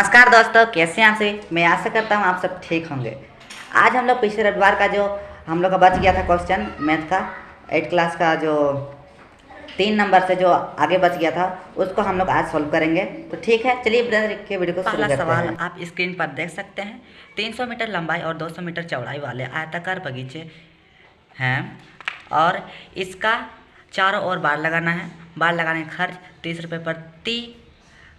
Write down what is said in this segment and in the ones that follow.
नमस्कार दोस्तों, कैसे हैं आप सभी। मैं आशा करता हूँ आप सब ठीक होंगे। आज हम लोग पिछले रविवार का जो हम लोग का बच गया था क्वेश्चन मैथ का 8 क्लास का, जो 3 नंबर से जो आगे बच गया था, उसको हम लोग आज सॉल्व करेंगे। तो ठीक है, चलिए ब्रदर के वीडियो को शुरू करते हैं। पहला सवाल आप स्क्रीन पर देख सकते हैं। 300 मीटर लंबाई और 200 मीटर चौड़ाई वाले आयताकार बगीचे हैं और इसका चारों ओर बाड़ लगाना है। बाड़ लगाने का खर्च 30 रुपये प्रति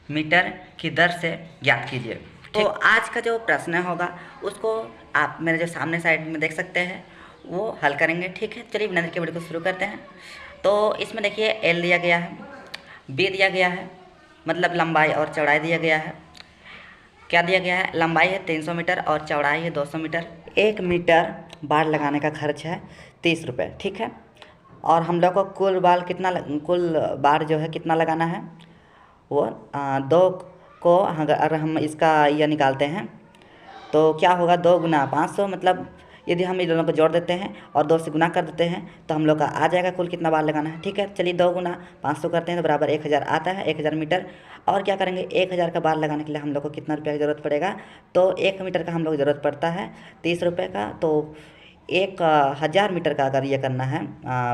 मीटर की दर से ज्ञात कीजिए। तो आज का जो प्रश्न होगा उसको आप मेरे जो सामने साइड में देख सकते हैं वो हल करेंगे। ठीक है, चलिए बिना देर के वीडियो को शुरू करते हैं। तो इसमें देखिए एल दिया गया है, बी दिया गया है, मतलब लंबाई और चौड़ाई दिया गया है। क्या दिया गया है? लंबाई है 300 मीटर और चौड़ाई है 200 मीटर। 1 मीटर बाड़ लगाने का खर्च है 30 रुपये। ठीक है, और हम लोग को कुल बाड़ जो है कितना लगाना है, वो 2 को अगर हम इसका यह निकालते हैं तो क्या होगा, 2 गुना 500, मतलब यदि हम इन दोनों को जोड़ देते हैं और 2 से गुना कर देते हैं तो हम लोग का आ जाएगा कुल कितना बार लगाना है। ठीक है, चलिए 2 गुना 500 करते हैं तो बराबर 1000 आता है, 1000 मीटर। और क्या करेंगे, 1000 का बार लगाने के लिए हम लोग को कितना रुपये की ज़रूरत पड़ेगा, तो 1 मीटर का हम लोग ज़रूरत पड़ता है 30 रुपये का। तो 1000 मीटर का अगर ये करना है,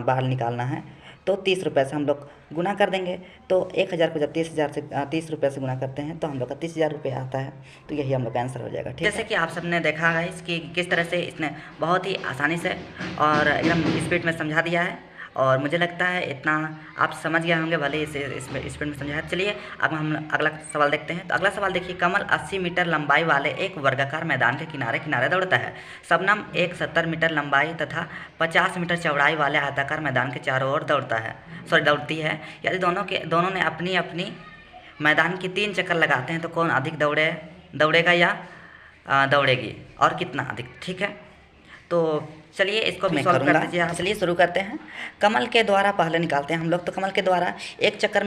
बार निकालना है, तो 30 रुपये से हम लोग गुना कर देंगे। तो 1000 को जब 30 रुपये से गुना करते हैं तो हम लोग का 30,000 रुपये आता है। तो यही हम लोग का आंसर हो जाएगा। ठीक है, जैसे कि आप सबने देखा है इसकी किस तरह से इसने बहुत ही आसानी से और एकदम स्पीड में समझा दिया है, और मुझे लगता है इतना आप समझ गए होंगे, भले इसे स्पीड में समझाया। चलिए अब हम अगला सवाल देखते हैं। तो अगला सवाल देखिए, कमल 80 मीटर लंबाई वाले एक वर्गाकार मैदान के किनारे किनारे दौड़ता है। शबनम एक 70 मीटर लंबाई तथा 50 मीटर चौड़ाई वाले आयताकार मैदान के चारों ओर दौड़ती है। यदि दोनों ने अपनी अपनी मैदान की 3 चक्कर लगाते हैं तो कौन अधिक दौड़ेगा या दौड़ेगी, और कितना अधिक। ठीक है, तो चलिए इसको भी सॉल्व कर दीजिए। चलिए शुरू करते हैं। कमल के द्वारा पहले निकालते हैं हम लोग। तो कमल के द्वारा एक चक्कर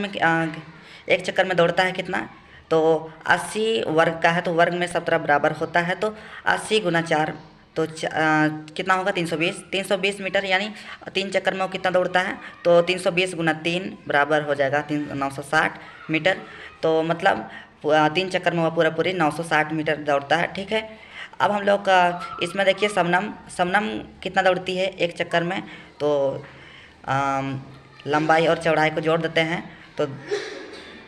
में दौड़ता है कितना, तो 80 वर्ग का है तो वर्ग में 17 बराबर होता है, तो 80 गुना 4 तो कितना होगा, 320 मीटर। यानी 3 चक्कर में वो कितना दौड़ता है, तो 320 गुना 3 बराबर हो जाएगा 960 मीटर। तो मतलब 3 चक्कर में वो पूरी 960 मीटर दौड़ता है। ठीक है, अब हम लोग इसमें देखिए शबनम कितना दौड़ती है एक चक्कर में, तो लंबाई और चौड़ाई को जोड़ देते हैं तो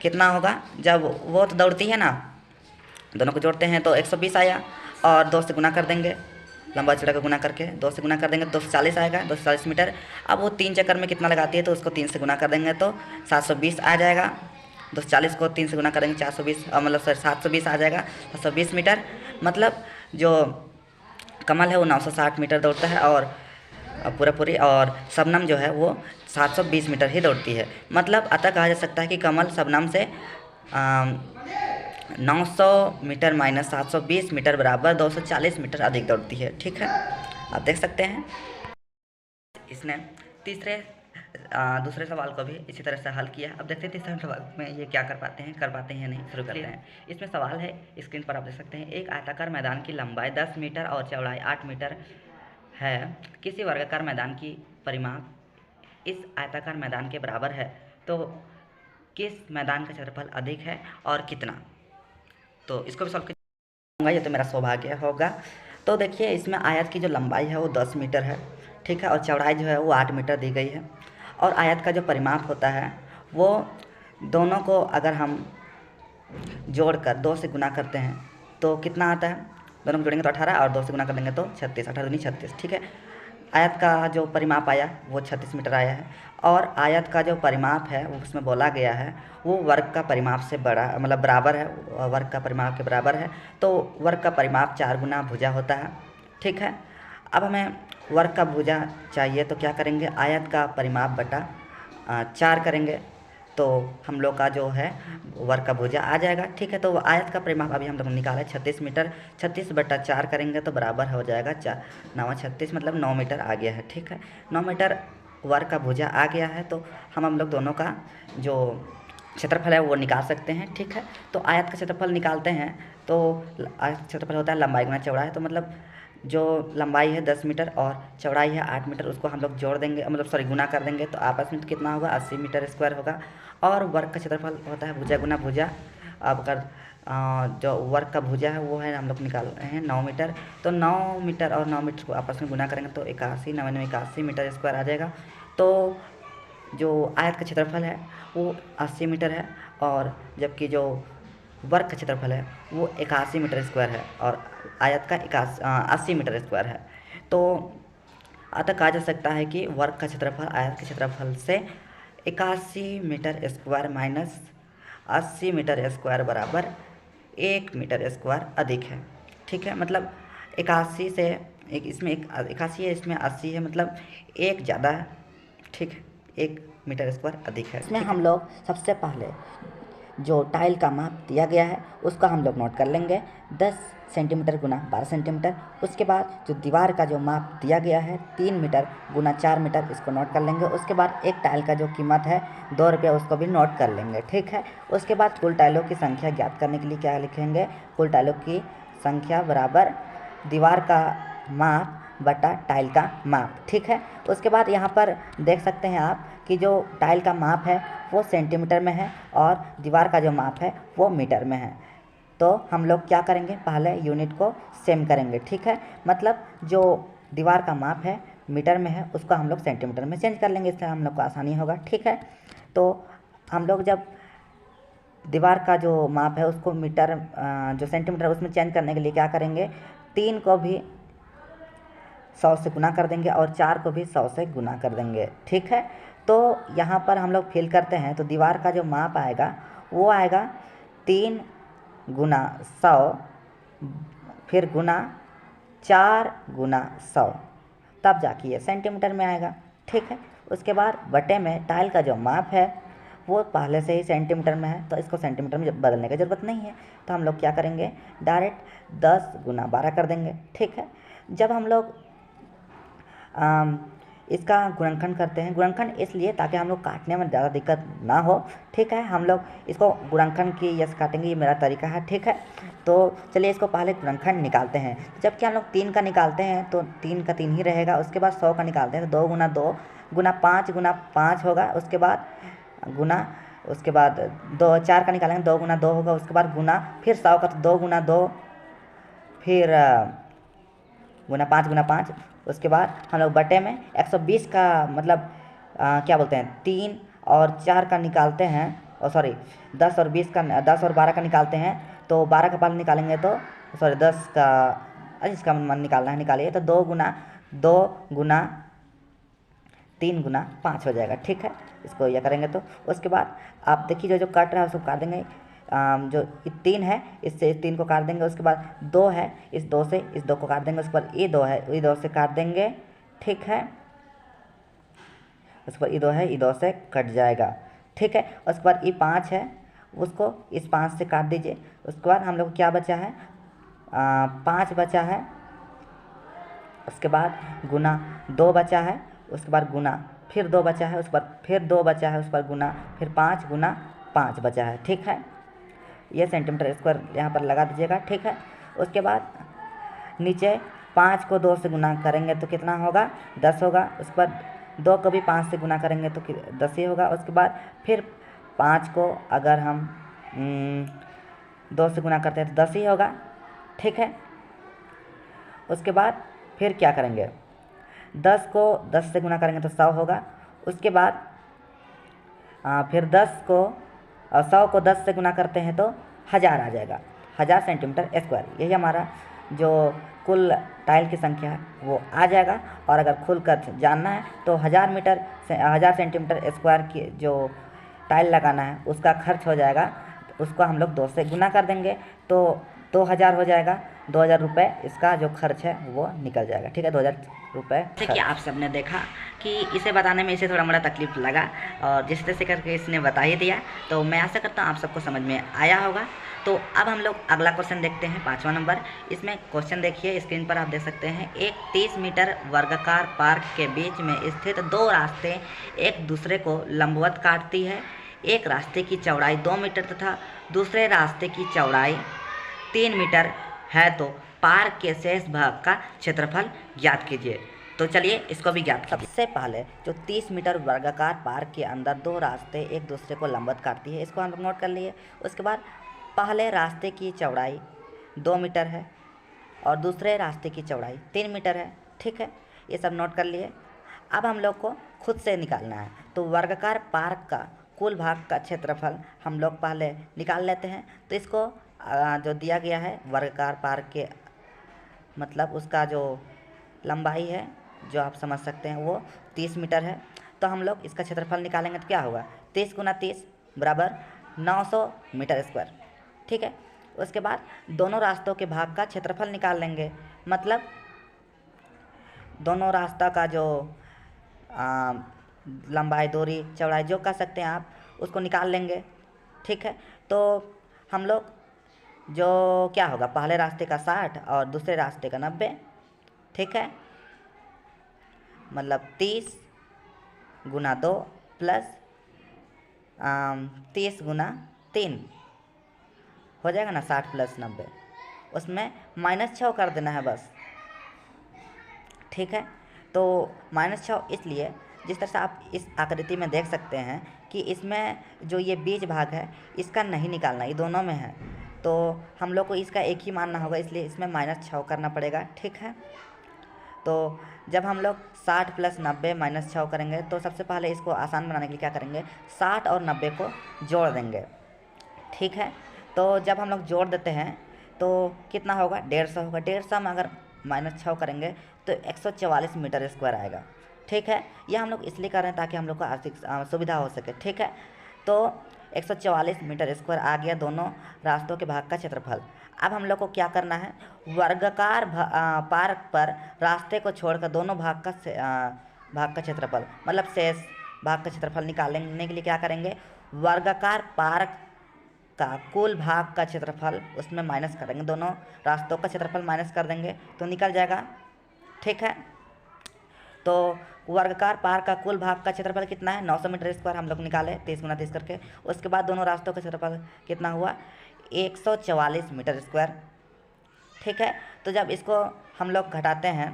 कितना होगा, जब वो तो दौड़ती है ना, दोनों को जोड़ते हैं तो 120 आया, और 2 से गुना कर देंगे, लंबा चौड़ा को गुना करके 2 से गुना कर देंगे तो 240 आएगा, 240 मीटर। अब वो 3 चक्कर में कितना लगाती है तो उसको 3 से गुना कर देंगे तो 720 आ जाएगा। 240 को 3 से गुना करेंगे 420, मतलब 720 आ जाएगा, 720 मीटर। मतलब जो कमल है वो 960 मीटर दौड़ता है और पूरी, और शबनम जो है वो 720 मीटर ही दौड़ती है। मतलब अतः कहा जा सकता है कि कमल शबनम से 900 मीटर माइनस 720 मीटर बराबर 240 मीटर अधिक दौड़ती है। ठीक है, आप देख सकते हैं। इसने दूसरे सवाल को भी इसी तरह से हल किया। अब देखते हैं तीसरे सवाल में ये क्या कर पाते हैं या नहीं। शुरू करते हैं। इसमें सवाल है, स्क्रीन पर आप देख सकते हैं, एक आयताकार मैदान की लंबाई 10 मीटर और चौड़ाई 8 मीटर है। किसी वर्गाकार मैदान की परिमाप इस आयताकार मैदान के बराबर है, तो किस मैदान का क्षेत्रफल अधिक है और कितना। तो इसको भी सॉल्व करूँगा, ये तो मेरा सौभाग्य होगा। तो देखिए इसमें आयत की जो लंबाई है वो 10 मीटर है। ठीक है, और चौड़ाई जो है वो 8 मीटर दी गई है, और आयत का जो परिमाप होता है वो दोनों को अगर हम जोड़कर 2 से गुना करते हैं तो कितना आता है, दोनों को जोड़ेंगे तो 18, और 2 से गुना कर देंगे तो 36, 18 दूनी 36। ठीक है, आयत का जो परिमाप आया वो 36 मीटर आया है, और आयत का जो परिमाप है वो उसमें बोला गया है वो वर्ग का परिमाप से बड़ा, मतलब बराबर है, वर्ग का परिमाप के बराबर है। तो वर्ग का परिमाप 4 गुना भुजा होता है। ठीक है, अब हमें वर्ग का भुजा चाहिए तो क्या करेंगे, आयत का परिमाप बटा 4 करेंगे तो हम लोग का जो है वर्ग का भुजा आ जाएगा। ठीक है, तो आयत का परिमाप अभी हम लोग निकाला 36 मीटर, 36 बटा 4 करेंगे तो बराबर हो जाएगा 4 9 36, मतलब 9 मीटर आ गया है। ठीक है, 9 मीटर वर्ग का भुजा आ गया है, तो हम लोग दोनों का जो क्षेत्रफल है वो निकाल सकते हैं। ठीक है, तो आयत का क्षेत्रफल निकालते हैं तो आयत का क्षेत्रफल होता है लंबाई गुना चौड़ाई, तो मतलब जो लंबाई है 10 मीटर और चौड़ाई है 8 मीटर, उसको हम लोग जोड़ देंगे, मतलब गुना कर देंगे तो आपस में तो कितना होगा, 80 मीटर स्क्वायर होगा। और वर्ग का क्षेत्रफल होता है भुजा गुना भुजा। अब अगर जो वर्ग का भुजा है वो है, हम लोग निकाल रहे हैं 9 मीटर। तो 9 मीटर और 9 मीटर को आपस में गुना करेंगे तो 81, 9 में 81 मीटर स्क्वायर आ जाएगा। तो जो आयत का क्षेत्रफल है वो 80 मीटर है, और जबकि जो वर्ग का क्षेत्रफल है वो 81 मीटर स्क्वायर है, और आयत का 80 मीटर स्क्वायर है। तो अतः कहा जा सकता है कि वर्ग का क्षेत्रफल आयत के क्षेत्रफल से 81 metre square minus 80 metre square बराबर 1 मीटर स्क्वायर अधिक है। ठीक है, मतलब 81 से एक इसमें 81 है, इसमें 80 है, मतलब एक ज़्यादा है। ठीक है, 1 मीटर स्क्वायर अधिक है। इसमें हम लोग सबसे पहले जो टाइल का माप दिया गया है उसका हम लोग नोट कर लेंगे, 10 सेंटीमीटर गुना 12 सेंटीमीटर। उसके बाद जो दीवार का जो माप दिया गया है 3 मीटर गुना 4 मीटर, इसको नोट कर लेंगे। उसके बाद एक टाइल का जो कीमत है 2 रुपये, उसको भी नोट कर लेंगे। ठीक है, उसके बाद कुल टाइलों की संख्या ज्ञात करने के लिए क्या लिखेंगे, कुल टाइलों की संख्या बराबर दीवार का माप बटा टाइल का माप। ठीक है, उसके बाद यहाँ पर देख सकते हैं आप कि जो टाइल का माप है वो सेंटीमीटर में है और दीवार का जो माप है वो मीटर में है। तो हम लोग क्या करेंगे, पहले यूनिट को सेम करेंगे। ठीक है, मतलब जो दीवार का माप है मीटर में है उसको हम लोग सेंटीमीटर में चेंज कर लेंगे, इससे हम लोग को आसानी होगा। ठीक है, तो हम लोग जब दीवार का जो माप है उसको मीटर जो सेंटीमीटर उसमें चेंज करने के लिए क्या करेंगे, 3 को भी 100 से गुना कर देंगे और 4 को भी 100 से गुना कर देंगे। ठीक है, तो यहाँ पर हम लोग फिल करते हैं तो दीवार का जो माप आएगा वो आएगा 3 गुना 100 फिर गुना 4 गुना 100, तब जाके ये सेंटीमीटर में आएगा। ठीक है, उसके बाद बटे में टाइल का जो माप है वो पहले से ही सेंटीमीटर में है तो इसको सेंटीमीटर में बदलने की ज़रूरत नहीं है। तो हम लोग क्या करेंगे, डायरेक्ट 10 गुना 12 कर देंगे। ठीक है, जब हम लोग इसका गुणनखंड करते हैं, गुणनखंड इसलिए ताकि हम लोग काटने में ज़्यादा दिक्कत ना हो। ठीक है, हम लोग इसको गुणनखंड की यस काटेंगे, ये मेरा तरीका है। ठीक है, तो चलिए इसको पहले गुणनखंड निकालते हैं। जबकि हम लोग 3 का निकालते हैं तो 3 का 3 ही रहेगा। उसके बाद 100 का निकालते हैं तो 2 गुना 2 गुना 5 होगा। उसके बाद गुना, उसके बाद 4 का निकालेंगे 2 गुना 2 होगा। उसके बाद गुना, फिर 100 का तो 2 गुना 2, फिर गुना 5। उसके बाद हम लोग बटे में 120 का मतलब क्या बोलते हैं 3 और 4 का निकालते हैं, और सॉरी 10 और 20 का 10 और 12 का निकालते हैं तो 12 का पाल निकालेंगे तो सॉरी 10 का, इसका मन निकालना है, निकालिए। तो 2 गुना 3 गुना 5 हो जाएगा। ठीक है, इसको यह करेंगे तो उसके बाद आप देखिए जो कट रहा है उसको काट देंगे। जो 3 है इससे इस 3 को काट देंगे। उसके बाद 2 है, इस 2 से इस 2 को काट देंगे। उसके बाद ये 2 है, ये 2 से काट देंगे। ठीक है, उसके बाद ये 2 है, ये 2 से कट जाएगा। ठीक है, उसके बाद ये 5 है, उसको इस 5 से काट दीजिए। उसके बाद हम लोग क्या बचा है, 5 बचा है। उसके बाद गुना 2 बचा है। उसके बाद गुना फिर 2 बचा है। उसके बाद फिर 2 बचा है। उसके बाद गुना फिर 5 गुना 5 बचा है। ठीक है, ये सेंटीमीटर स्क्वायर यहाँ पर लगा दीजिएगा। ठीक है, उसके बाद नीचे 5 को 2 से गुना करेंगे तो कितना होगा, 10 होगा। उसके बाद 2 को भी 5 से गुना करेंगे तो 10 ही होगा। उसके बाद फिर 5 को अगर हम 2 से गुना करते हैं तो 10 ही होगा। ठीक है, उसके बाद फिर क्या करेंगे, 10 को 10 से गुना करेंगे तो 100 होगा। उसके बाद फिर 10 को 100 को 10 से गुना करते हैं तो 1000 आ जाएगा, 1000 सेंटीमीटर स्क्वायर। यही हमारा जो कुल टाइल की संख्या है वो आ जाएगा। और अगर खुल कर जानना है तो 1000 सेंटीमीटर स्क्वायर की जो टाइल लगाना है उसका खर्च हो जाएगा, उसको हम लोग 2 से गुना कर देंगे तो 2000 हो जाएगा। 2000 रुपये इसका जो खर्च है वो निकल जाएगा। ठीक है, 2000 रुपये। जैसे कि आप सबने देखा कि इसे बताने में इसे थोड़ा मोड़ा तकलीफ लगा, और जिस तरह से करके इसने बता ही दिया, तो मैं आशा करता हूँ आप सबको समझ में आया होगा। तो अब हम लोग अगला क्वेश्चन देखते हैं, 5वां नंबर। इसमें क्वेश्चन देखिए, स्क्रीन पर आप देख सकते हैं। एक 30 मीटर वर्गाकार पार्क के बीच में स्थित 2 रास्ते एक दूसरे को लंबवत काटती है। एक रास्ते की चौड़ाई 2 मीटर तथा दूसरे रास्ते की चौड़ाई 3 मीटर है, तो पार्क के शेष भाग का क्षेत्रफल ज्ञात कीजिए। तो चलिए इसको भी ज्ञात। सबसे पहले जो 30 मीटर वर्गाकार पार्क के अंदर 2 रास्ते एक दूसरे को लंबवत काटती है, इसको हम लोग नोट कर लिए। उसके बाद पहले रास्ते की चौड़ाई 2 मीटर है और दूसरे रास्ते की चौड़ाई 3 मीटर है। ठीक है, ये सब नोट कर लिए। अब हम लोग को खुद से निकालना है, तो वर्गाकार पार्क का कुल भाग का क्षेत्रफल हम लोग पहले निकाल लेते हैं। तो इसको जो दिया गया है वर्गाकार पार्क के मतलब उसका जो लंबाई है जो आप समझ सकते हैं वो 30 मीटर है। तो हम लोग इसका क्षेत्रफल निकालेंगे तो क्या होगा, 30 गुना 30 बराबर 900 मीटर स्क्वायर। ठीक है, उसके बाद दोनों रास्तों के भाग का क्षेत्रफल निकाल लेंगे, मतलब दोनों रास्ता का जो लंबाई दूरी चौड़ाई जो कह सकते हैं आप उसको निकाल लेंगे। ठीक है, तो हम लोग जो क्या होगा, पहले रास्ते का 60 और दूसरे रास्ते का 90। ठीक है, मतलब 30 गुना 2 प्लस 30 गुना 3 हो जाएगा ना, 60 प्लस 90, उसमें -6 कर देना है बस। ठीक है, तो -6 इसलिए जिस तरह से आप इस आकृति में देख सकते हैं कि इसमें जो ये बीच भाग है इसका नहीं निकालना, ये दोनों में है, तो हम लोग को इसका एक ही मानना होगा, इसलिए इसमें -6 करना पड़ेगा। ठीक है, तो जब हम लोग 60 प्लस 90 -6 करेंगे तो सबसे पहले इसको आसान बनाने के लिए क्या करेंगे, 60 और 90 को जोड़ देंगे। ठीक है, तो जब हम लोग जोड़ देते हैं तो कितना होगा, 150 होगा। 150 में अगर -6 करेंगे तो 144 मीटर स्क्वायर आएगा। ठीक है, यह हम लोग इसलिए कर रहे हैं ताकि हम लोग को आर्थिक सुविधा हो सके। ठीक है, तो 144 मीटर स्क्वायर आ गया दोनों रास्तों के भाग का क्षेत्रफल। अब हम लोग को क्या करना है, वर्गाकार पार्क पर रास्ते को छोड़कर दोनों भाग का क्षेत्रफल मतलब शेष भाग का क्षेत्रफल निकालने के लिए क्या करेंगे, वर्गाकार पार्क का कुल भाग का क्षेत्रफल उसमें माइनस करेंगे, दोनों रास्तों का क्षेत्रफल माइनस कर देंगे तो निकल जाएगा। ठीक है, तो वर्गाकार पार्क का कुल भाग का क्षेत्रफल कितना है, 900 मीटर स्क्वायर हम लोग निकाले 30 गुना 30 करके। उसके बाद दोनों रास्तों का क्षेत्रफल कितना हुआ, 144 मीटर स्क्वायर। ठीक है, तो जब इसको हम लोग घटाते हैं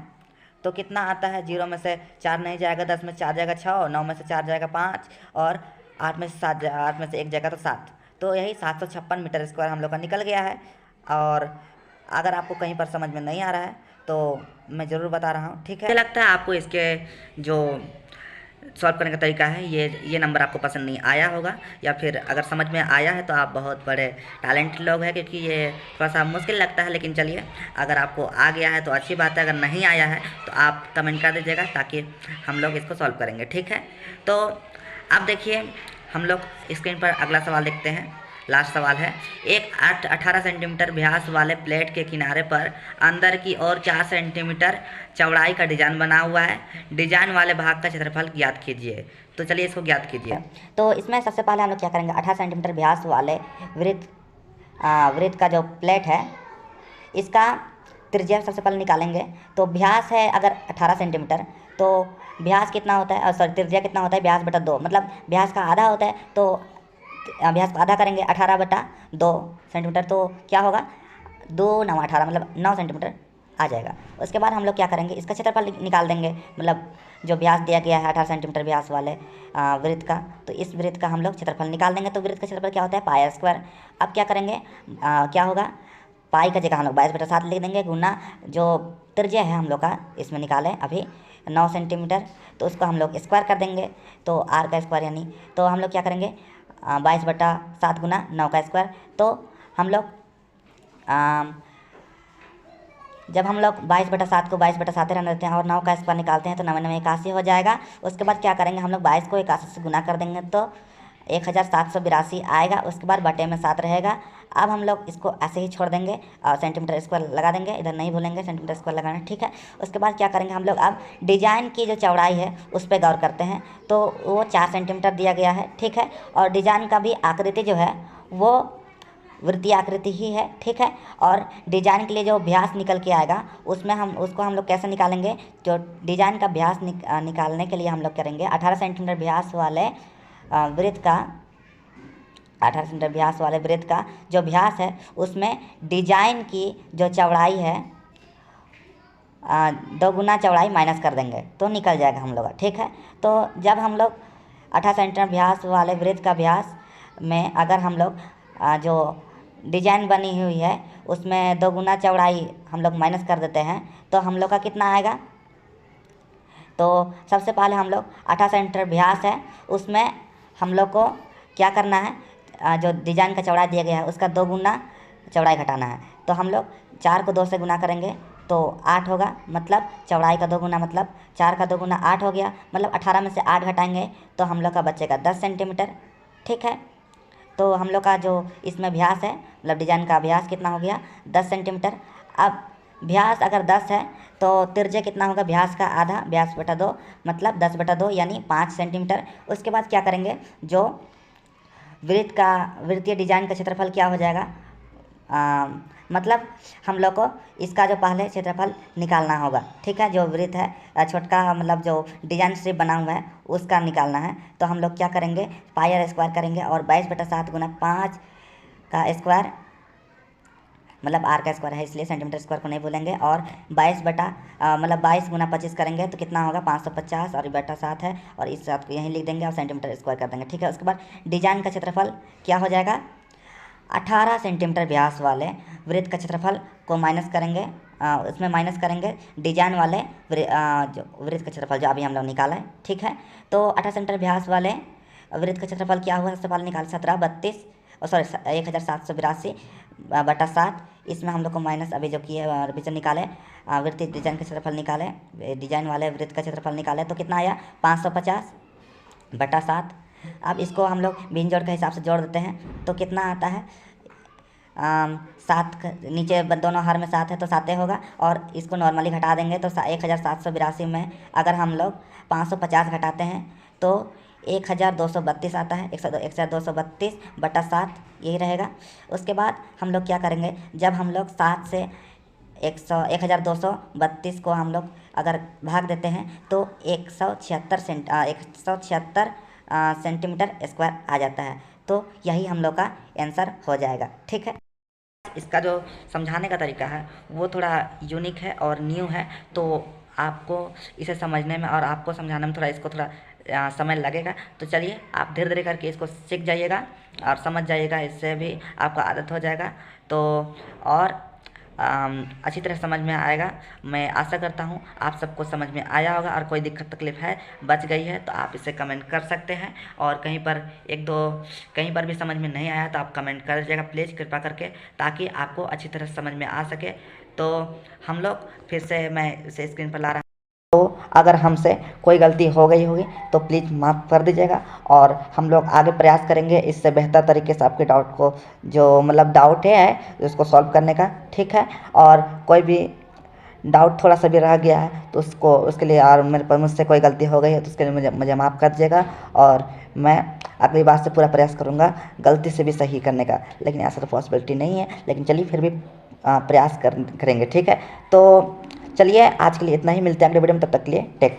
तो कितना आता है, 0 में से 4 नहीं जाएगा, 10 में से 4 जाएगा 6, 9 में से 4 जाएगा 5 और 8 में से 1 जाएगा तो 7। तो यही 756 मीटर स्क्वायर हम लोग का निकल गया है। और अगर आपको कहीं पर समझ में नहीं आ रहा है तो मैं ज़रूर बता रहा हूँ। ठीक है, मुझे लगता है आपको इसके जो सॉल्व करने का तरीका है ये नंबर आपको पसंद नहीं आया होगा, या फिर अगर समझ में आया है तो आप बहुत बड़े टैलेंटेड लोग हैं, क्योंकि ये थोड़ा सा मुश्किल लगता है। लेकिन चलिए, अगर आपको आ गया है तो अच्छी बात है, अगर नहीं आया है तो आप कमेंट कर दीजिएगा ताकि हम लोग इसको सॉल्व करेंगे। ठीक है, तो अब देखिए हम लोग स्क्रीन पर अगला सवाल देखते हैं। लास्ट सवाल है, एक 18 सेंटीमीटर व्यास वाले प्लेट के किनारे पर अंदर की ओर 4 सेंटीमीटर चौड़ाई का डिजाइन बना हुआ है, डिजाइन वाले भाग का क्षेत्रफल ज्ञात कीजिए। तो चलिए इसको ज्ञात कीजिए। तो इसमें सबसे पहले हम लोग क्या करेंगे, 18 सेंटीमीटर व्यास वाले वृत्त का जो प्लेट है इसका त्रिज्या सबसे पहले निकालेंगे। तो व्यास है अगर 18 सेंटीमीटर तो व्यास कितना होता है, सॉरी त्रिज्या कितना होता है, व्यास बटा 2, मतलब व्यास का आधा होता है तो व्यास को आधा करेंगे, 18 बटा 2 सेंटीमीटर, तो क्या होगा 2 9 18 मतलब 9 सेंटीमीटर आ जाएगा। उसके बाद हम लोग क्या करेंगे, इसका क्षेत्रफल निकाल देंगे, मतलब जो व्यास दिया गया है 18 सेंटीमीटर व्यास वाले वृत्त का, तो इस वृत्त का हम लोग क्षेत्रफल निकाल देंगे। तो वृत्त का क्षेत्रफल क्या होता है, पाई स्क्वायर। अब क्या करेंगे, क्या होगा, पाई का जगह हम लोग 22/7 लिख देंगे, गुना जो त्रिज्या है हम लोग का इसमें निकालें अभी 9 सेंटीमीटर, तो उसको हम लोग स्क्वायर कर देंगे, तो आर का स्क्वायर यानी, तो हम लोग क्या करेंगे 22/7 गुना 9 का स्क्वायर। तो हम लोग जब हम लोग 22/7 को 22/7 रहने देते हैं और 9 का स्क्वायर निकालते हैं तो 9 9 81 हो जाएगा। उसके बाद क्या करेंगे, हम लोग 22 को 81 से गुना कर देंगे तो 1782 आएगा। उसके बाद बटे में 7 रहेगा। अब हम लोग इसको ऐसे ही छोड़ देंगे और सेंटीमीटर स्क्वायर लगा देंगे, इधर नहीं भूलेंगे सेंटीमीटर स्क्वायर लगाना। ठीक है, उसके बाद क्या करेंगे हम लोग, अब डिजाइन की जो चौड़ाई है उस पर गौर करते हैं। तो वो 4 सेंटीमीटर दिया गया है। ठीक है, और डिजाइन का भी आकृति जो है वो वृत्तीय आकृति ही है। ठीक है, और डिजाइन के लिए जो व्यास निकल के आएगा उसमें उसको हम लोग कैसे निकालेंगे, जो डिजाइन का व्यास निकालने के लिए हम लोग करेंगे 18 सेंटीमीटर व्यास वाले वृत्त का 18 सेंटीमीटर व्यास वाले वृत्त का जो व्यास है उसमें डिजाइन की जो चौड़ाई है 2 गुना चौड़ाई माइनस कर देंगे तो निकल जाएगा हम लोग। ठीक है, तो जब हम लोग 18 सेंटीमीटर व्यास वाले वृत्त का व्यास में अगर हम लोग जो डिजाइन बनी हुई है उसमें 2 गुना चौड़ाई हम लोग माइनस कर देते हैं तो हम लोग का कितना आएगा। तो सबसे पहले हम लोग 18 सेंटीमीटर व्यास है उसमें हम लोग को क्या करना है, जो डिजाइन का चौड़ाई दिया गया है उसका 2 गुना चौड़ाई घटाना है। तो हम लोग 4 को 2 से गुना करेंगे तो 8 होगा, मतलब चौड़ाई का 2 गुना मतलब 4 का 2 गुना 8 हो गया, मतलब 18 में से 8 घटाएंगे तो हम लोग का बचेगा 10 सेंटीमीटर। ठीक है, तो हम लोग का जो इसमें व्यास है मतलब डिजाइन का व्यास कितना हो गया 10 सेंटीमीटर। अब व्यास अगर 10 है तो त्रिज्या कितना होगा, व्यास का आधा व्यास बटा 2 मतलब 10/2 यानी 5 सेंटीमीटर। उसके बाद क्या करेंगे, जो वृत्तीय डिजाइन का क्षेत्रफल क्या हो जाएगा, मतलब हम लोग को इसका जो पहले क्षेत्रफल निकालना होगा। ठीक है, जो वृत्त है छोटका मतलब जो डिजाइन शेप बना हुआ है उसका निकालना है। तो हम लोग क्या करेंगे, पाई r स्क्वायर करेंगे और 22/7 गुना 5 का स्क्वायर मतलब r का स्क्वायर है इसलिए सेंटीमीटर स्क्वायर को नहीं भूलेंगे, और 22 मतलब 22 गुना 25 करेंगे तो कितना होगा 550 और बटा 7 है और इस 7 को यहीं लिख देंगे और सेंटीमीटर स्क्वायर कर देंगे। ठीक है, उसके बाद डिजाइन का क्षेत्रफल क्या हो जाएगा, 18 सेंटीमीटर व्यास वाले वृत्त का क्षेत्रफल को माइनस करेंगे, उसमें माइनस करेंगे डिजाइन वाले जो वृत्त का क्षेत्रफल जो अभी हम लोग निकाला है। ठीक है, तो 18 सेंटीमीटर व्यास वाले वृत्त का क्षेत्रफल क्या हुआ, सबसे पहले निकाल 1782 बटा 7, इसमें हम लोग को माइनस अभी जो किए रिविजन निकाले वृत्तीय डिजाइन का क्षेत्रफल निकाले, डिजाइन वाले वृत्त का क्षेत्रफल निकाले तो कितना आया 550/7। अब इसको हम लोग बिन जोड़ के हिसाब से जोड़ देते हैं तो कितना आता है, 7 नीचे दोनों हर में 7 है तो 7 होगा, और इसको नॉर्मली घटा देंगे तो 1782 में अगर हम लोग 550 घटाते हैं तो 1232 आता है, 1232/7 यही रहेगा। उसके बाद हम लोग क्या करेंगे, जब हम लोग 7 से 1232 को हम लोग अगर भाग देते हैं तो 176 सेंटीमीटर स्क्वायर आ जाता है। तो यही हम लोग का आंसर हो जाएगा। ठीक है, इसका जो समझाने का तरीका है वो थोड़ा यूनिक है और न्यू है, तो आपको इसे समझने में और आपको समझाने में थोड़ा इसको थोड़ा समय लगेगा। तो चलिए आप धीरे धीरे करके इसको सीख जाइएगा और समझ जाइएगा, इससे भी आपका आदत हो जाएगा तो और अच्छी तरह समझ में आएगा। मैं आशा करता हूँ आप सबको समझ में आया होगा, और कोई दिक्कत तकलीफ है बच गई है तो आप इसे कमेंट कर सकते हैं, और कहीं पर भी समझ में नहीं आया तो आप कमेंट कर दीजिएगा प्लीज़ कृपा करके, ताकि आपको अच्छी तरह समझ में आ सके। तो हम लोग फिर से मैं इसे स्क्रीन पर ला रहा हूँ। तो अगर हमसे कोई गलती हो गई होगी तो प्लीज़ माफ़ कर दीजिएगा, और हम लोग आगे प्रयास करेंगे इससे बेहतर तरीके से आपके डाउट को जो मतलब डाउट है उसको सॉल्व करने का। ठीक है, और कोई भी डाउट थोड़ा सा भी रह गया है तो उसके लिए और मुझसे कोई गलती हो गई है तो उसके लिए मुझे माफ़ कर दीजिएगा, और मैं अगली बार से पूरा प्रयास करूँगा गलती से भी सही करने का, लेकिन ऐसा तो पॉसिबिलिटी नहीं है, लेकिन चलिए फिर भी प्रयास करेंगे। ठीक है, तो चलिए आज के लिए इतना ही, मिलते हैं अगले वीडियो में, तब तक के लिए टेक।